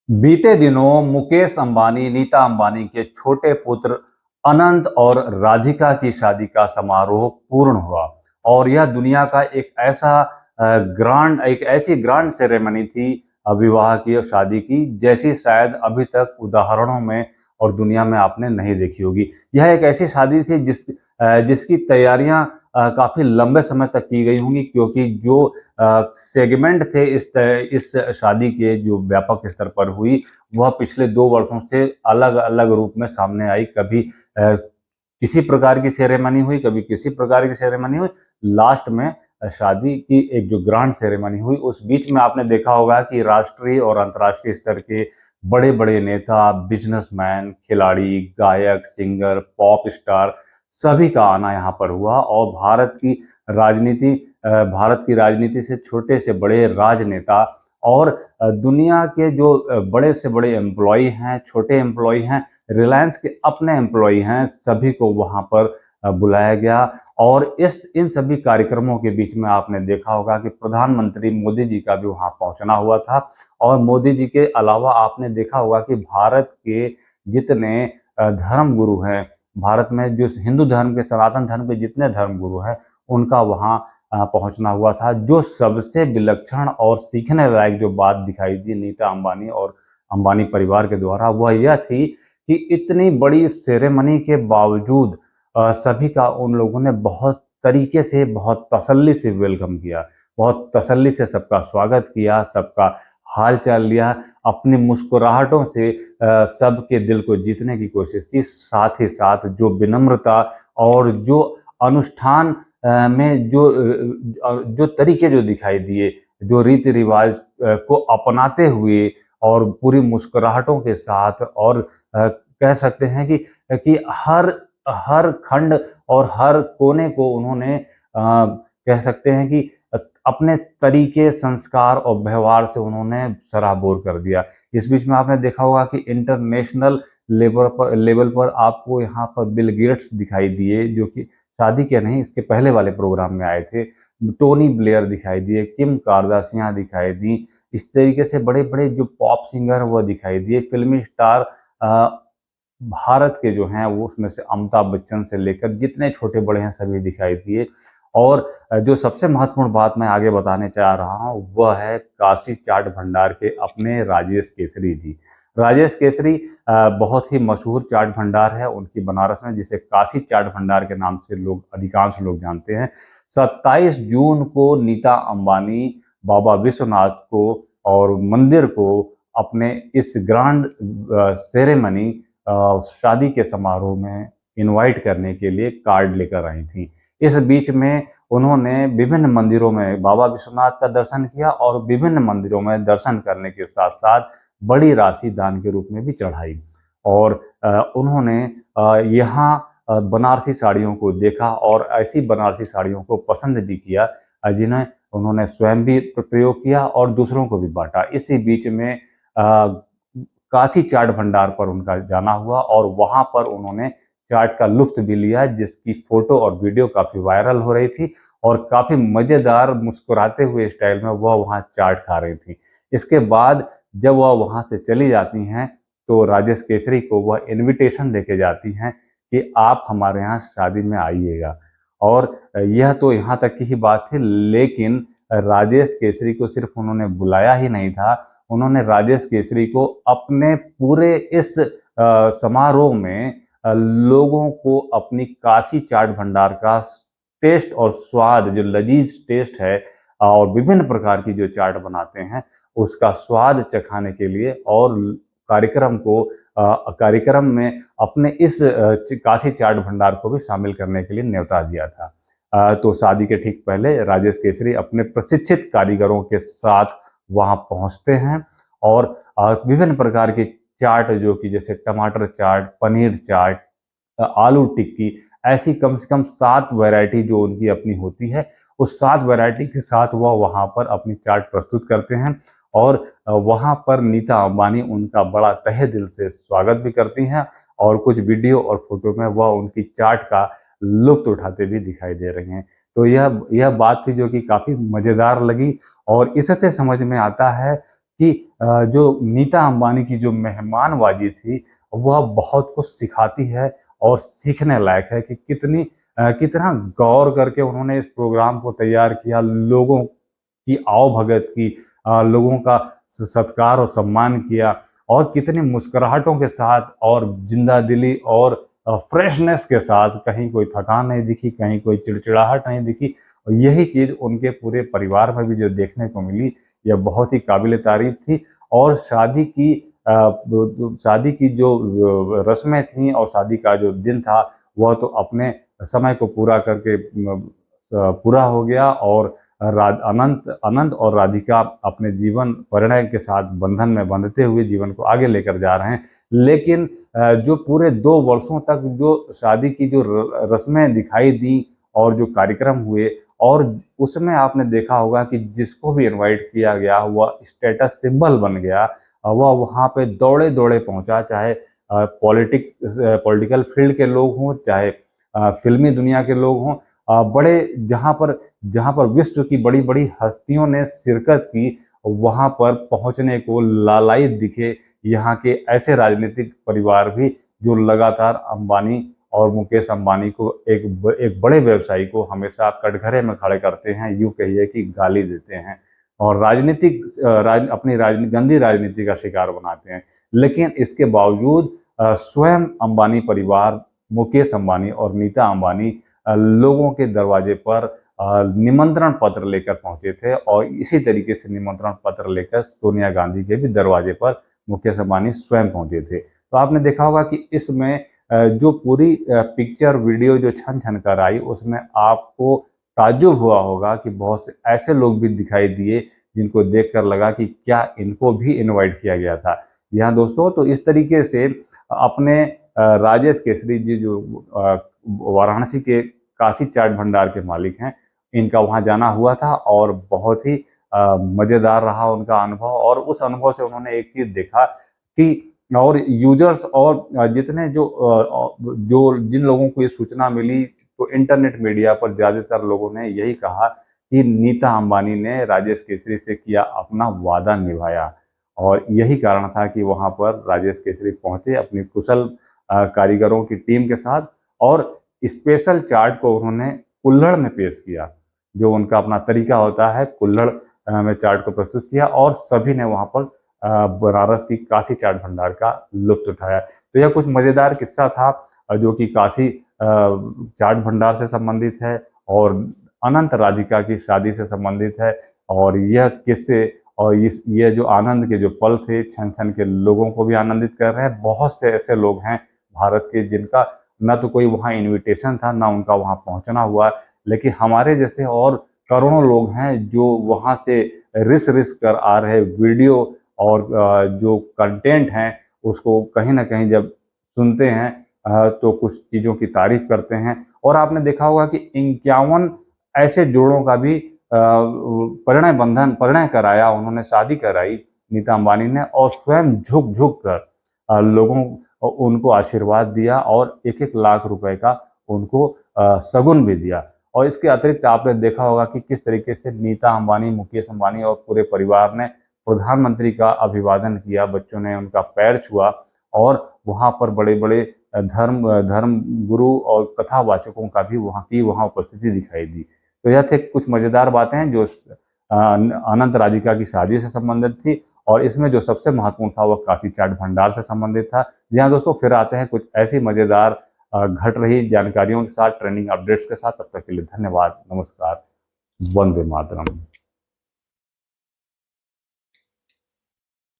बीते दिनों मुकेश अंबानी, नीता अंबानी के छोटे पुत्र अनंत और राधिका की शादी का समारोह पूर्ण हुआ और यह दुनिया का एक ऐसी ग्रांड सेरेमनी थी विवाह की और शादी की जैसी शायद अभी तक उदाहरणों में और दुनिया में आपने नहीं देखी होगी। यह एक ऐसी शादी थी जिसकी तैयारियां काफी लंबे समय तक की गई होंगी, क्योंकि जो सेगमेंट थे इस शादी के जो व्यापक स्तर पर हुई, वह पिछले 2 वर्षों से अलग अलग रूप में सामने आई। कभी किसी प्रकार की सेरेमनी हुई, कभी किसी प्रकार की सेरेमनी हुई। लास्ट में शादी की एक जो ग्रांड सेरेमनी हुई, उस बीच में आपने देखा होगा कि राष्ट्रीय और अंतर्राष्ट्रीय स्तर के बड़े बड़े नेता, बिजनेसमैन, खिलाड़ी, गायक, सिंगर, पॉप स्टार सभी का आना यहाँ पर हुआ। और भारत की राजनीति से छोटे से बड़े राजनेता और दुनिया के जो बड़े से बड़े एम्प्लॉय हैं, छोटे एम्प्लॉय हैं, रिलायंस के अपने एम्प्लॉय हैं, सभी को वहां पर बुलाया गया। और इन सभी कार्यक्रमों के बीच में आपने देखा होगा कि प्रधानमंत्री मोदी जी का भी वहां पहुंचना हुआ था। और मोदी जी के अलावा आपने देखा होगा कि भारत के जितने धर्म गुरु हैं, भारत में जो हिंदू धर्म के, सनातन धर्म के जितने धर्म गुरु हैं, उनका वहां पहुंचना हुआ था। जो सबसे विलक्षण और सीखने लायक जो बात दिखाई दी नीता अंबानी और अंबानी परिवार के द्वारा, वह यह थी कि इतनी बड़ी सेरेमनी के बावजूद सभी का उन लोगों ने बहुत तरीके से, बहुत तसल्ली से वेलकम किया, बहुत तसल्ली से सबका स्वागत किया, सबका हाल चाल लिया, अपनी मुस्कुराहटों से सबके दिल को जीतने की कोशिश की। साथ ही साथ जो विनम्रता और जो अनुष्ठान में जो तरीके जो दिखाई दिए, जो रीति रिवाज को अपनाते हुए और पूरी मुस्कुराहटों के साथ, और कह सकते हैं कि हर हर खंड और हर कोने को उन्होंने कह सकते हैं कि अपने तरीके, संस्कार और व्यवहार से उन्होंने सराबोर कर दिया। इस बीच में आपने देखा होगा कि इंटरनेशनल लेवल पर आपको यहाँ पर बिल गेट्स दिखाई दिए, जो कि शादी के नहीं, इसके पहले वाले प्रोग्राम में आए थे। टोनी ब्लेयर दिखाई दिए, किम कार्दाशियां दिखाई दी। इस तरीके से बड़े बड़े जो पॉप सिंगर वो दिखाई दिए, फिल्मी स्टार भारत के जो हैं, वो उसमें से अमिताभ बच्चन से लेकर जितने छोटे बड़े हैं सभी दिखाई दिए। और जो सबसे महत्वपूर्ण बात मैं आगे बताने चाह रहा हूँ, वह है काशी चाट भंडार के अपने राजेश केसरी जी। राजेश केसरी बहुत ही मशहूर चाट भंडार है उनकी बनारस में, जिसे काशी चाट भंडार के नाम से अधिकांश लोग जानते हैं। 27 जून को नीता अंबानी बाबा विश्वनाथ को और मंदिर को अपने इस ग्रांड सेरेमनी, शादी के समारोह में इनवाइट करने के लिए कार्ड लेकर आई थी। इस बीच में उन्होंने विभिन्न मंदिरों में बाबा विश्वनाथ का दर्शन किया और विभिन्न मंदिरों में दर्शन करने के साथ साथ बड़ी राशि दान के रूप में भी चढ़ाई। और उन्होंने यहाँ बनारसी साड़ियों को देखा और ऐसी बनारसी साड़ियों को पसंद भी किया, जिन्हें उन्होंने स्वयं भी प्रयोग किया और दूसरों को भी बांटा। इसी बीच में काशी चाट भंडार पर उनका जाना हुआ और वहां पर उन्होंने चाट का लुत्फ भी लिया, जिसकी फोटो और वीडियो काफी वायरल हो रही थी और काफी मजेदार मुस्कुराते हुए स्टाइल में वह वहां चाट खा रही थी। इसके बाद जब वह वहां से चली जाती हैं, तो राजेश केसरी को वह इनविटेशन देके जाती हैं कि आप हमारे यहाँ शादी में आइएगा। और यह तो यहाँ तक की ही बात थी, लेकिन राजेश केसरी को सिर्फ उन्होंने बुलाया ही नहीं था, उन्होंने राजेश केसरी को अपने पूरे इस समारोह में लोगों को अपनी काशी चाट भंडार का टेस्ट और स्वाद, जो लजीज टेस्ट है और विभिन्न प्रकार की जो चाट बनाते हैं, उसका स्वाद चखाने के लिए और कार्यक्रम में अपने इस काशी चाट भंडार को भी शामिल करने के लिए न्योता दिया था। तो शादी के ठीक पहले राजेश केसरी अपने प्रशिक्षित कारीगरों के साथ वहां पहुंचते हैं और विभिन्न प्रकार की चाट, जो कि जैसे टमाटर चाट, पनीर चाट, आलू टिक्की, ऐसी कम से कम 7 वैरायटी जो उनकी अपनी होती है, उस 7 वैरायटी के साथ वह वहां पर अपनी चाट प्रस्तुत करते हैं। और वहां पर नीता अंबानी उनका बड़ा तहे दिल से स्वागत भी करती हैं और कुछ वीडियो और फोटो में वह उनकी चाट का लुत्फ उठाते भी दिखाई दे रहे हैं। तो यह बात थी जो कि काफी मजेदार लगी और इससे समझ में आता है कि जो नीता अंबानी की जो मेहमानबाजी थी, वह बहुत कुछ सिखाती है और सीखने लायक है कि कितना गौर करके उन्होंने इस प्रोग्राम को तैयार किया, लोगों की आवभगत की, लोगों का सत्कार और सम्मान किया और कितनी मुस्कुराहटों के साथ और जिंदा-दिली और फ्रेशनेस के साथ, कहीं कोई थकान नहीं दिखी, कहीं कोई चिड़चिड़ाहट नहीं दिखी। और यही चीज़ उनके पूरे परिवार में भी जो देखने को मिली, यह बहुत ही काबिल-ए-तारीफ़ थी। और शादी की जो रस्में थीं और शादी का जो दिन था, वह तो अपने समय को पूरा करके पूरा हो गया और अनंत और राधिका अपने जीवन परिणय के साथ बंधन में बंधते हुए जीवन को आगे लेकर जा रहे हैं। लेकिन जो पूरे 2 वर्षों तक जो शादी की जो रस्में दिखाई दी और जो कार्यक्रम हुए, और उसमें आपने देखा होगा कि जिसको भी इनवाइट किया गया वह स्टेटस सिंबल बन गया। वह वहाँ पे दौड़े-दौड़े पहुँचा, चाहे पॉलिटिकल फील्ड के लोग हों, चाहे फ़िल्मी दुनिया के लोग हों, बड़े जहाँ पर विश्व की बड़ी-बड़ी हस्तियों ने शिरकत की, वहाँ पर पहुँचने को लालायित दिखे यहाँ के ऐसे राजनीतिक परिवार भी जो लगातार अंबानी और मुकेश अंबानी को एक बड़े व्यवसायी को हमेशा कटघरे में खड़े करते हैं, यूँ कहिए कि गाली देते हैं और अपनी गंदी राजनीति का शिकार बनाते हैं। लेकिन इसके बावजूद स्वयं अंबानी परिवार, मुकेश अंबानी और नीता अंबानी लोगों के दरवाजे पर निमंत्रण पत्र लेकर पहुंचे थे और इसी तरीके से निमंत्रण पत्र लेकर सोनिया गांधी के भी दरवाजे पर मुकेश अंबानी स्वयं पहुंचे थे। तो आपने देखा होगा कि इसमें जो पूरी पिक्चर वीडियो जो छन छन कर आई, उसमें आपको ताज्जुब हुआ होगा कि बहुत से ऐसे लोग भी दिखाई दिए जिनको देखकर लगा कि क्या इनको भी इनवाइट किया गया था। जी हाँ दोस्तों, तो इस तरीके से अपने राजेश केसरी जी जो वाराणसी के काशी चाट भंडार के मालिक हैं, इनका वहाँ जाना हुआ था और बहुत ही मज़ेदार रहा उनका अनुभव। और उस अनुभव से उन्होंने एक चीज़ देखा कि और यूज़र्स और जितने जो जिन लोगों को ये सूचना मिली, तो इंटरनेट मीडिया पर ज़्यादातर लोगों ने यही कहा कि नीता अंबानी ने राजेश केसरी से किया अपना वादा निभाया। और यही कारण था कि वहाँ पर राजेश केसरी पहुँचे अपनी कुशल कारीगरों की टीम के साथ और स्पेशल चार्ट को उन्होंने कुल्हड़ में पेश किया। जो उनका अपना तरीका होता है, कुल्हड़ में चार्ट को प्रस्तुत किया और सभी ने वहाँ पर बनारस की काशी चाट भंडार का लुत्फ़ उठाया। तो यह कुछ मज़ेदार किस्सा था जो कि काशी चाट भंडार से संबंधित है और अनंत राधिका की शादी से संबंधित है। और यह किस्से और ये जो आनंद के जो पल थे, छन-छन के लोगों को भी आनंदित कर रहे हैं। बहुत से ऐसे लोग हैं भारत के जिनका ना तो कोई वहाँ इन्विटेशन था, ना उनका वहाँ पहुँचना हुआ। लेकिन हमारे जैसे और करोड़ों लोग हैं जो वहाँ से रिस-रिस कर आ रहे वीडियो और जो कंटेंट हैं, उसको कहीं न कहीं जब सुनते हैं तो कुछ चीज़ों की तारीफ़ करते हैं। और आपने देखा होगा कि 51 ऐसे जोड़ों का भी परिणय कराया उन्होंने, शादी कराई नीता अंबानी ने और स्वयं झुक-झुक कर लोगों उनको आशीर्वाद दिया और 1-1 लाख रुपए का उनको शगुन भी दिया। और इसके अतिरिक्त आपने देखा होगा कि किस तरीके से नीता अंबानी, मुकेश अंबानी और पूरे परिवार ने प्रधानमंत्री का अभिवादन किया, बच्चों ने उनका पैर छुआ और वहाँ पर बड़े-बड़े धर्म गुरु और कथावाचकों का भी वहाँ उपस्थिति दिखाई दी। तो यह थे कुछ मज़ेदार बातें जो अनंत राधिका की शादी से संबंधित थी और इसमें जो सबसे महत्वपूर्ण था वह काशी चाट भंडार से संबंधित था। जी हाँ दोस्तों, फिर आते हैं कुछ ऐसी मज़ेदार घट रही जानकारियों के साथ, ट्रेंडिंग अपडेट्स के साथ। तब तक के लिए धन्यवाद, नमस्कार, वंदे मातरम।